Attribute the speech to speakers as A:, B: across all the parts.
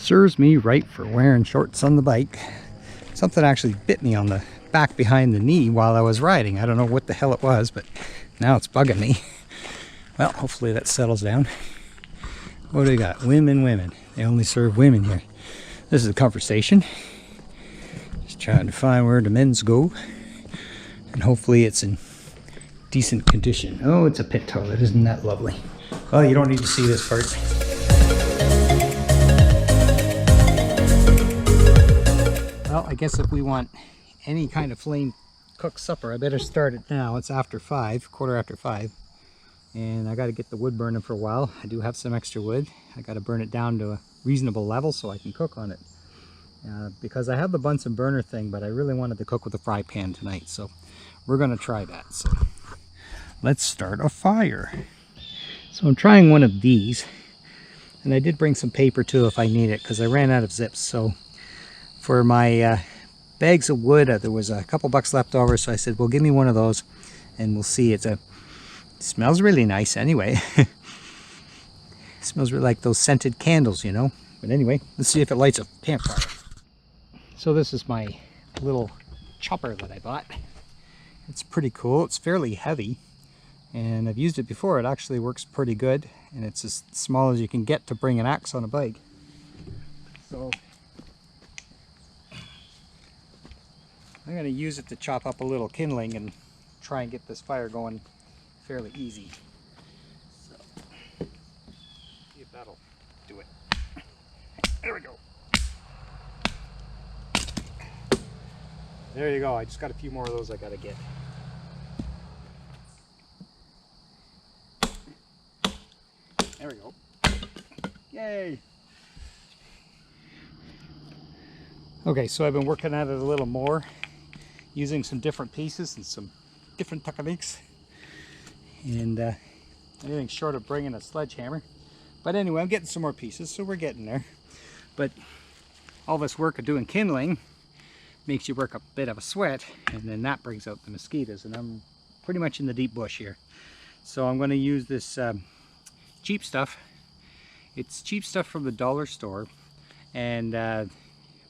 A: Serves me right for wearing shorts on the bike. Something actually bit me on the back behind the knee while I was riding. I don't know what the hell it was, but now it's bugging me. Well, hopefully that settles down. What do we got? Women. They only serve women here. This is a conversation. Just trying to find where the men's go. And hopefully it's in decent condition. Oh, it's a pit toilet. Isn't that lovely? Well, you don't need to see this part. Well, I guess if we want any kind of flame cooked supper, I better start it now. It's after 5, quarter after 5. And I got to get the wood burning for a while. I do have some extra wood. I got to burn it down to a reasonable level so I can cook on it. Because I have the Bunsen burner thing, but I really wanted to cook with a fry pan tonight. So we're going to try that. So let's start a fire. So I'm trying one of these. And I did bring some paper too if I need it, because I ran out of zips. So for my bags of wood, there was a couple bucks left over, so I said, well, give me one of those and we'll see. It smells really nice anyway. It smells really like those scented candles, you know. But anyway, let's see if it lights a campfire. So this is my little chopper that I bought. It's pretty cool. It's fairly heavy, and I've used it before. It actually works pretty good, and it's as small as you can get to bring an axe on a bike. So I'm going to use it to chop up a little kindling and try and get this fire going fairly easy. So, see if that'll do it. There we go. There you go. I just got a few more of those I got to get. There we go. Yay! Okay, so I've been working at it a little more, using some different pieces and some different techniques, and anything short of bringing a sledgehammer. But anyway, I'm getting some more pieces, so we're getting there. But all this work of doing kindling makes you work a bit of a sweat, and then that brings out the mosquitoes, and I'm pretty much in the deep bush here. So I'm going to use this cheap stuff. It's cheap stuff from the dollar store, and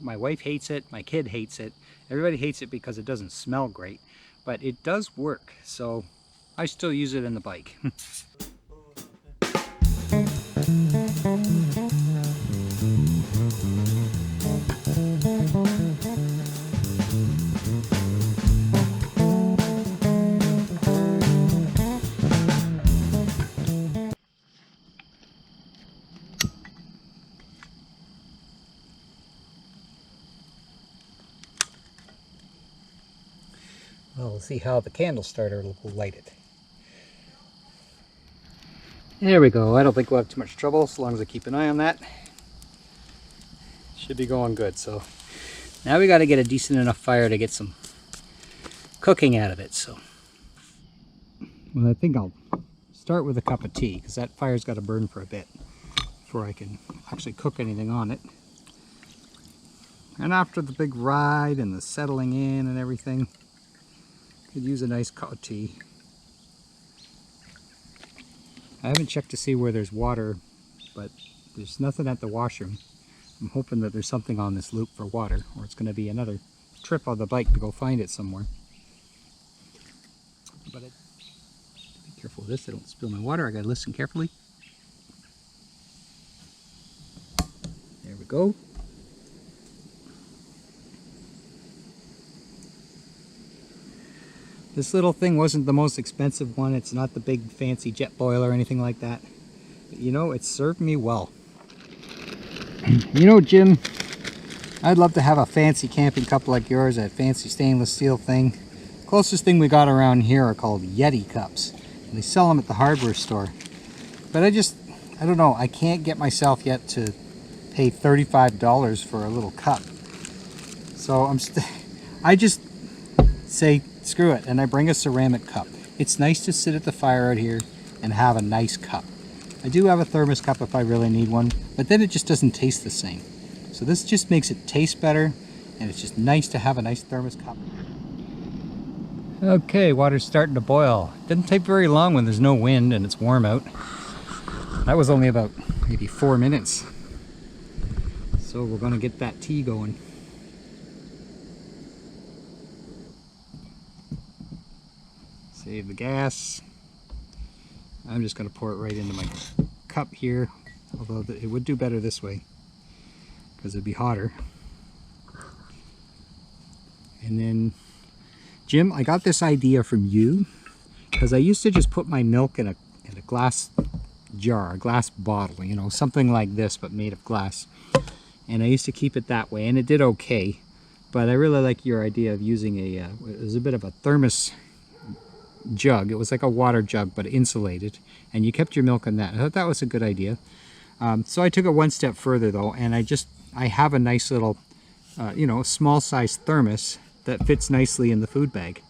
A: my wife hates it, my kid hates it, everybody hates it because it doesn't smell great, but it does work, so I still use it in the bike. Well, we'll see how the candle starter will light it. There we go. I don't think we'll have too much trouble as long as I keep an eye on that. Should be going good. So now we got to get a decent enough fire to get some cooking out of it. So, well, I think I'll start with a cup of tea, because that fire's got to burn for a bit before I can actually cook anything on it. And after the big ride and the settling in and everything, could use a nice cup of tea. I haven't checked to see where there's water, but there's nothing at the washroom. I'm hoping that there's something on this loop for water, or it's going to be another trip on the bike to go find it somewhere. But be careful of this, I don't spill my water. I got to listen carefully. There we go. This little thing wasn't the most expensive one. It's not the big fancy jet boil or anything like that. But you know, it served me well. You know, Jim, I'd love to have a fancy camping cup like yours, a fancy stainless steel thing. Closest thing we got around here are called Yeti cups. And they sell them at the hardware store. But I don't know, I can't get myself yet to pay $35 for a little cup. So I just say, screw it, and I bring a ceramic cup. It's nice to sit at the fire out here and have a nice cup. I do have a thermos cup if I really need one, but then it just doesn't taste the same. So this just makes it taste better, and it's just nice to have a nice thermos cup. Okay, water's starting to boil. Doesn't take very long when there's no wind and it's warm out. That was only about maybe 4 minutes. So we're going to get that tea going. Save the gas. I'm just going to pour it right into my cup here, although it would do better this way because it'd be hotter. And then, Jim, I got this idea from you because I used to just put my milk in a glass jar, a glass bottle, you know, something like this but made of glass. And I used to keep it that way, and it did okay. But I really like your idea of using it was a bit of a thermos jug. It was like a water jug but insulated, and you kept your milk in that. I thought that was a good idea. So I took it one step further though, and I have a nice little you know, small size thermos that fits nicely in the food bag.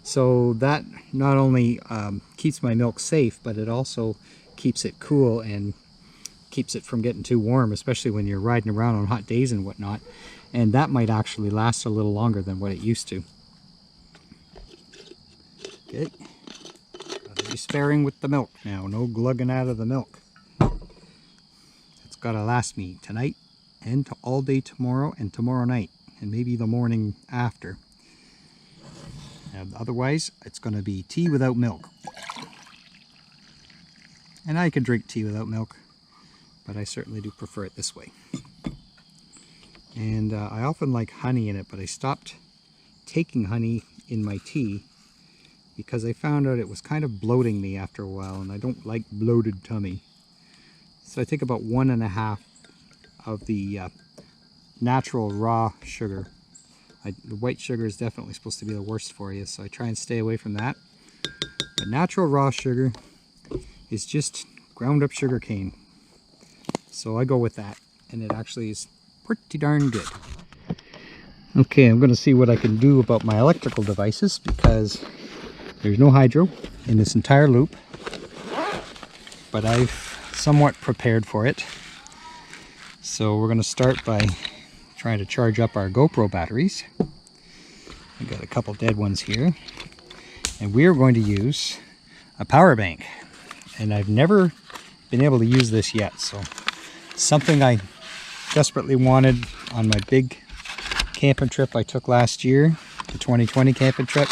A: So that not only keeps my milk safe, but it also keeps it cool and keeps it from getting too warm, especially when you're riding around on hot days and whatnot. And that might actually last a little longer than what it used to. Okay, gotta be sparing with the milk now. No glugging out of the milk. It's gotta last me tonight and all day tomorrow and tomorrow night and maybe the morning after. And otherwise, it's gonna be tea without milk. And I could drink tea without milk, but I certainly do prefer it this way. And I often like honey in it, but I stopped taking honey in my tea because I found out it was kind of bloating me after a while, and I don't like bloated tummy. So I take about 1.5 of the natural raw sugar. The white sugar is definitely supposed to be the worst for you, so I try and stay away from that. But natural raw sugar is just ground up sugar cane. So I go with that, and it actually is pretty darn good. Okay, I'm going to see what I can do about my electrical devices because there's no hydro in this entire loop, but I've somewhat prepared for it. So we're going to start by trying to charge up our GoPro batteries. I've got a couple dead ones here, and we are going to use a power bank, and I've never been able to use this yet, so something I desperately wanted on my big camping trip I took last year, the 2020 camping trip.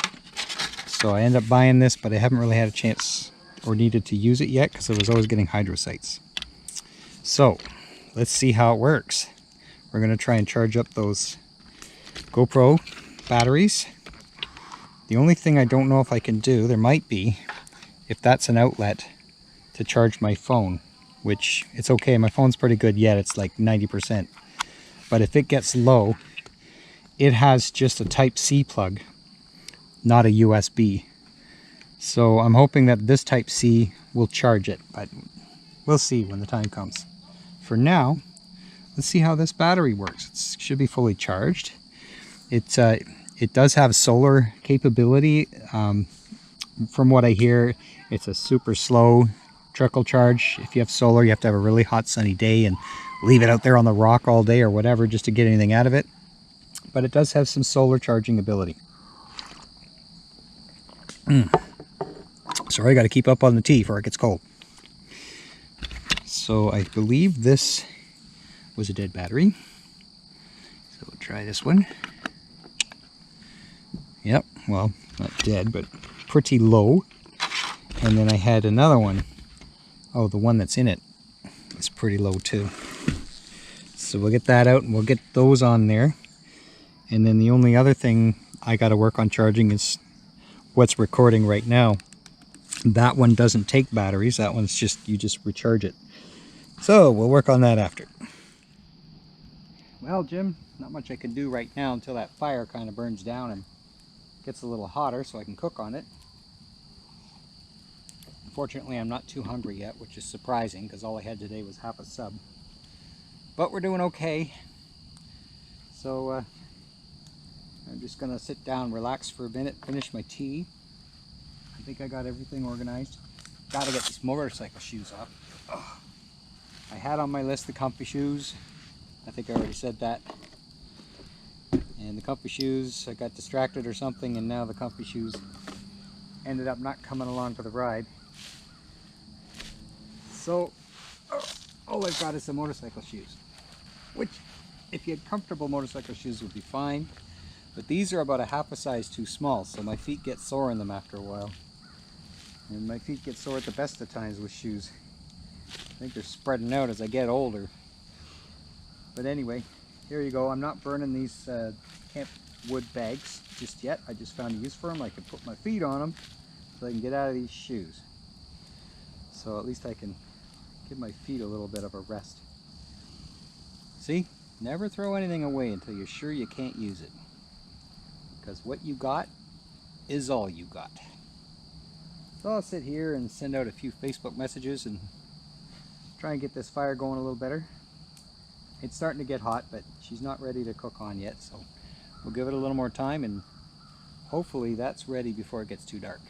A: So I ended up buying this, but I haven't really had a chance or needed to use it yet because I was always getting hydro sites. So let's see how it works. We're going to try and charge up those GoPro batteries. The only thing I don't know if I can do, there might be, if that's an outlet to charge my phone, which it's okay, my phone's pretty good yet, it's like 90%. But if it gets low, it has just a Type-C plug, not a USB. So I'm hoping that this Type-C will charge it, but we'll see when the time comes. For now, let's see how this battery works. It should be fully charged. It does have solar capability. From what I hear, it's a super slow trickle charge. If you have solar, you have to have a really hot sunny day and leave it out there on the rock all day or whatever just to get anything out of it. But it does have some solar charging ability. Sorry, I got to keep up on the tea before it gets cold. So I believe this was a dead battery. So we'll try this one. Yep, well, not dead, but pretty low. And then I had another one. Oh, the one that's in it is pretty low too. So we'll get that out and we'll get those on there. And then the only other thing I got to work on charging is what's recording right now. That one doesn't take batteries. That one's just, you just recharge it. So we'll work on that after. Well, Jim, not much I can do right now until that fire kind of burns down and gets a little hotter so I can cook on it. Unfortunately, I'm not too hungry yet, which is surprising because all I had today was half a sub. But we're doing okay. So I'm just going to sit down, relax for a minute, finish my tea. I think I got everything organized. Got to get these motorcycle shoes off. Ugh. I had on my list the comfy shoes. I think I already said that. And the comfy shoes, I got distracted or something, and now the comfy shoes ended up not coming along for the ride. So all I've got is the motorcycle shoes, which if you had comfortable motorcycle shoes would be fine, but these are about a half a size too small, so my feet get sore in them after a while. And my feet get sore at the best of times with shoes. I think they're spreading out as I get older. But anyway, here you go. I'm not burning these camp wood bags just yet. I just found a use for them. I can put my feet on them so I can get out of these shoes. So at least I can give my feet a little bit of a rest. See? Never throw anything away until you're sure you can't use it. Because what you got is all you got. So I'll sit here and send out a few Facebook messages and try and get this fire going a little better. It's starting to get hot, but she's not ready to cook on yet, so we'll give it a little more time and hopefully that's ready before it gets too dark.